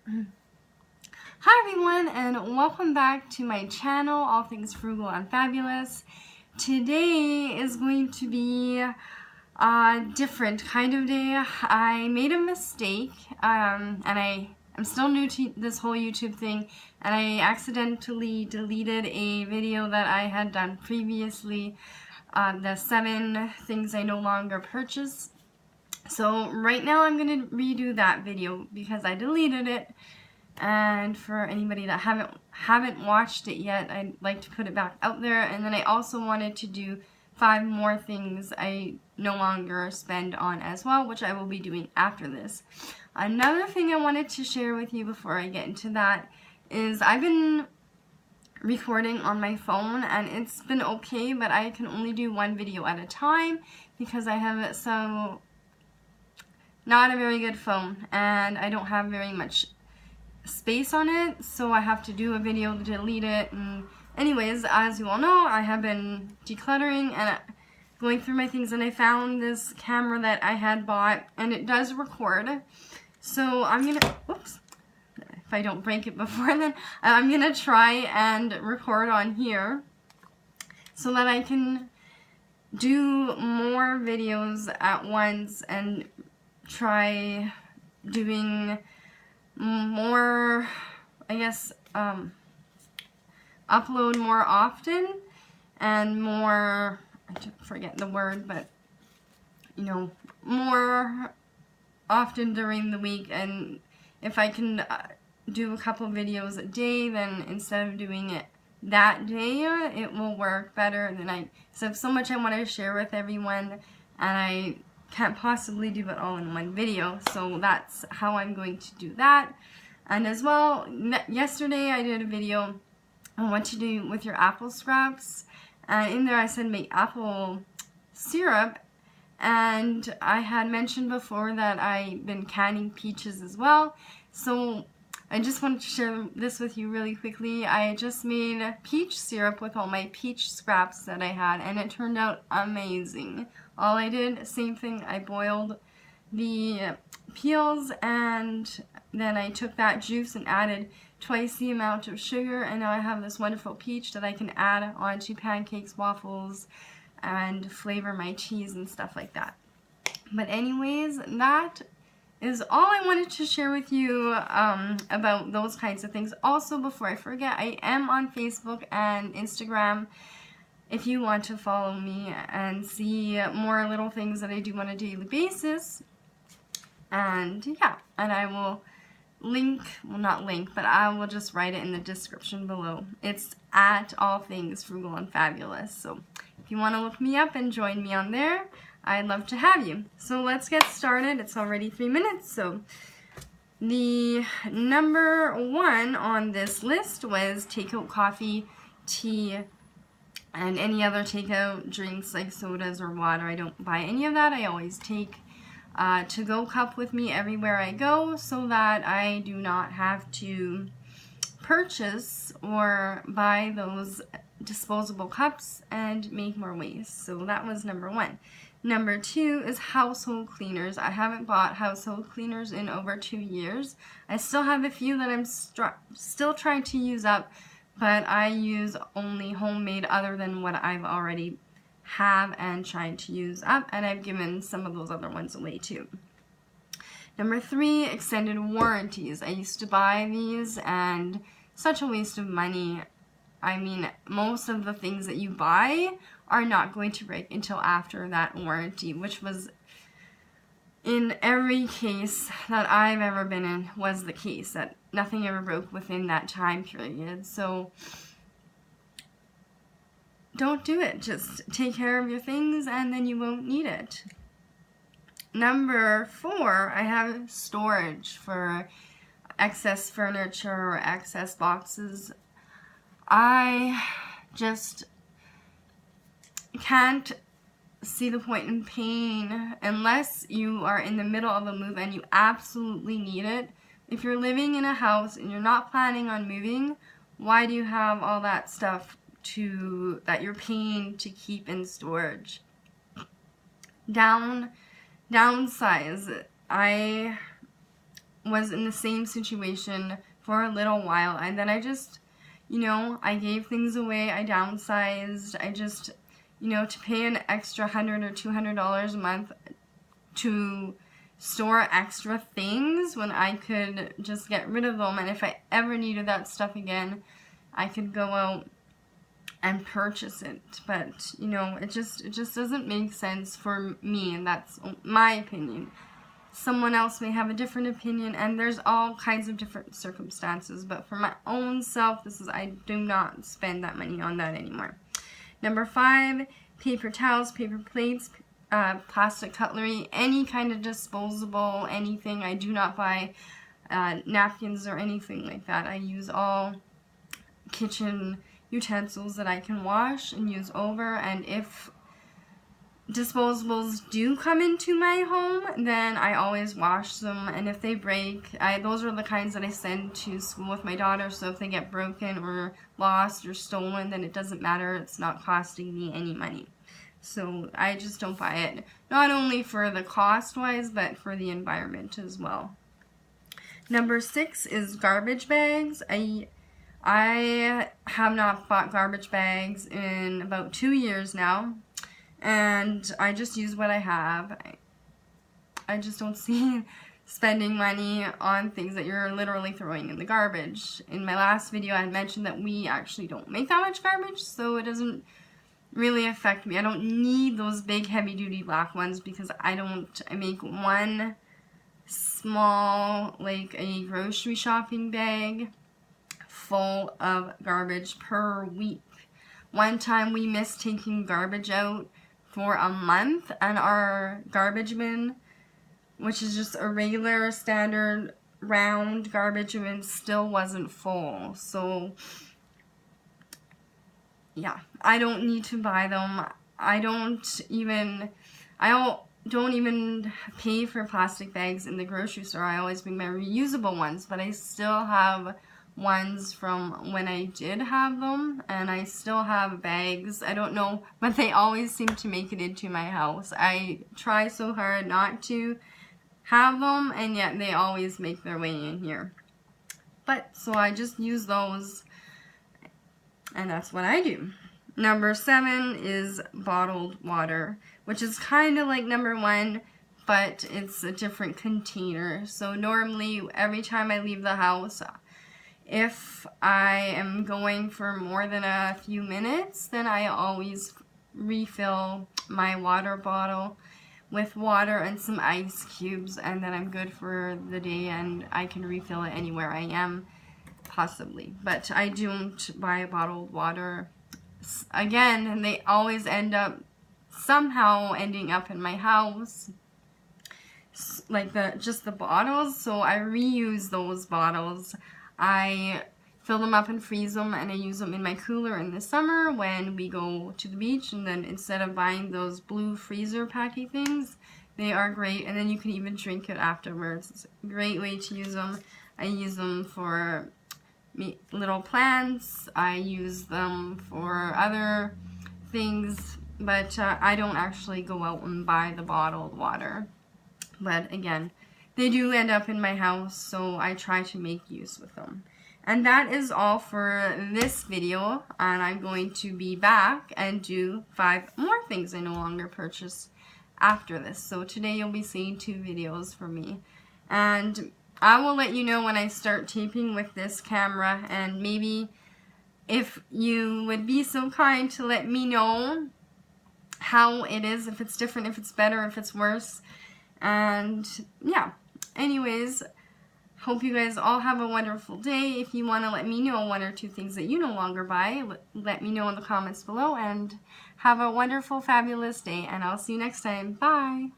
Hi everyone, and welcome back to my channel, All Things Frugal and Fabulous. Today is going to be a different kind of day. I made a mistake, and I'm still new to this whole YouTube thing, and I accidentally deleted a video that I had done previously, the 7 things I no longer purchase. So right now I'm going to redo that video because I deleted it. And for anybody that haven't watched it yet, I'd like to put it back out there. And then I also wanted to do 5 more things I no longer spend on as well, which I will be doing after this. Another thing I wanted to share with you before I get into that is I've been recording on my phone and it's been okay, but I can only do 1 video at a time because I have not a very good phone and I don't have very much space on it, so I have to do a video to delete it. And anyways, as you all know, I have been decluttering and going through my things, and I found this camera that I had bought, and it does record. So I'm gonna, whoops, if I don't break it before then, I'm gonna try and record on here so that I can do more videos at once and try doing more, I guess, upload more often and more, I forget the word, but, more often during the week. And if I can do a couple videos a day, then instead of doing it that day, it will work better. And then so so much I want to share with everyone, and I can't possibly do it all in one video, so that's how I'm going to do that. And as well, yesterday I did a video on what to do with your apple scraps, and in there I said make apple syrup, and I had mentioned before that I've been canning peaches as well, so I just wanted to share this with you really quickly. I just made peach syrup with all my peach scraps that I had, and it turned out amazing. All I did, same thing, I boiled the peels, and then I took that juice and added twice the amount of sugar, and now I have this wonderful peach that I can add onto pancakes, waffles, and flavor my cheese and stuff like that. But anyways, that is all I wanted to share with you about those kinds of things. Also, before I forget, I am on Facebook and Instagram if you want to follow me and see more little things that I do on a daily basis. And yeah, and I will link, well, not link, but I will just write it in the description below. It's at All Things Frugal and Fabulous. So if you want to look me up and join me on there, I'd love to have you. So let's get started. It's already 3 minutes. So the number 1 on this list was takeout coffee, tea, and any other takeout drinks like sodas or water. I don't buy any of that. I always take a to-go cup with me everywhere I go so that I do not have to purchase or buy those disposable cups and make more waste. So that was number 1. Number 2 is household cleaners. I haven't bought household cleaners in over 2 years. I still have a few that I'm still trying to use up, but I use only homemade other than what I've already have and tried to use up, and I've given some of those other ones away too. Number 3, extended warranties. I used to buy these, and such a waste of money. I mean, most of the things that you buy are not going to break until after that warranty, which was in every case that I've ever been in was the case, that nothing ever broke within that time period. So don't do it. Just take care of your things and then you won't need it. Number 4, I have storage for excess furniture or excess boxes. I just can't see the point in paying unless you are in the middle of a move and you absolutely need it. If you're living in a house and you're not planning on moving, why do you have all that stuff that you're paying to keep in storage? Downsize. I was in the same situation for a little while, and then I just, you know, I gave things away, I downsized, I just, you know, to pay an extra $100 or $200 a month to store extra things when I could just get rid of them, and if I ever needed that stuff again, I could go out and purchase it. But, you know, it just doesn't make sense for me, and that's my opinion. Someone else may have a different opinion, and there's all kinds of different circumstances, but for my own self, I do not spend that money on that anymore. Number 5, paper towels, paper plates, plastic cutlery, any kind of disposable anything. I do not buy napkins or anything like that. I use all kitchen utensils that I can wash and use over, and if disposables do come into my home, then I always wash them, and if they break, those are the kinds that I send to school with my daughter, so if they get broken or lost or stolen, then it doesn't matter, it's not costing me any money. So I just don't buy it, not only for the cost-wise, but for the environment as well. Number 6 is garbage bags. I have not bought garbage bags in about 2 years now, and I just use what I have. I just don't see spending money on things that you're literally throwing in the garbage. In my last video, I mentioned that we actually don't make that much garbage, so it doesn't really affect me. I don't need those big heavy-duty black ones because I make one small, like a grocery shopping bag full of garbage per week. One time we missed taking garbage out for a month, and our garbage bin, which is just a regular standard round garbage bin, still wasn't full. So yeah, I don't need to buy them. I don't even pay for plastic bags in the grocery store. I always bring my reusable ones, but I still have ones from when I did have them, and I still have bags. I don't know, but they always seem to make it into my house. I try so hard not to have them, and yet they always make their way in here. But, so I just use those, and that's what I do. Number 7 is bottled water, which is kind of like number 1, but it's a different container. So normally, every time I leave the house, if I am going for more than a few minutes, then I always refill my water bottle with water and some ice cubes, and then I'm good for the day, and I can refill it anywhere I am, possibly. But I don't buy bottled water. Again, and they always end up somehow ending up in my house, like just the bottles, so I reuse those bottles. I fill them up and freeze them, and I use them in my cooler in the summer when we go to the beach, and then instead of buying those blue freezer packy things, they are great, and then you can even drink it afterwards. It's a great way to use them. I use them for little plants, I use them for other things, but I don't actually go out and buy the bottled water. But again, they do end up in my house, so I try to make use with them. And that is all for this video, and I'm going to be back and do 5 more things I no longer purchase after this. So today you'll be seeing 2 videos from me. And I will let you know when I start taping with this camera, and maybe if you would be so kind to let me know how it is, if it's different, if it's better, if it's worse. And yeah, anyways, hope you guys all have a wonderful day. If you want to let me know 1 or 2 things that you no longer buy, let me know in the comments below, and have a wonderful, fabulous day, and I'll see you next time. Bye!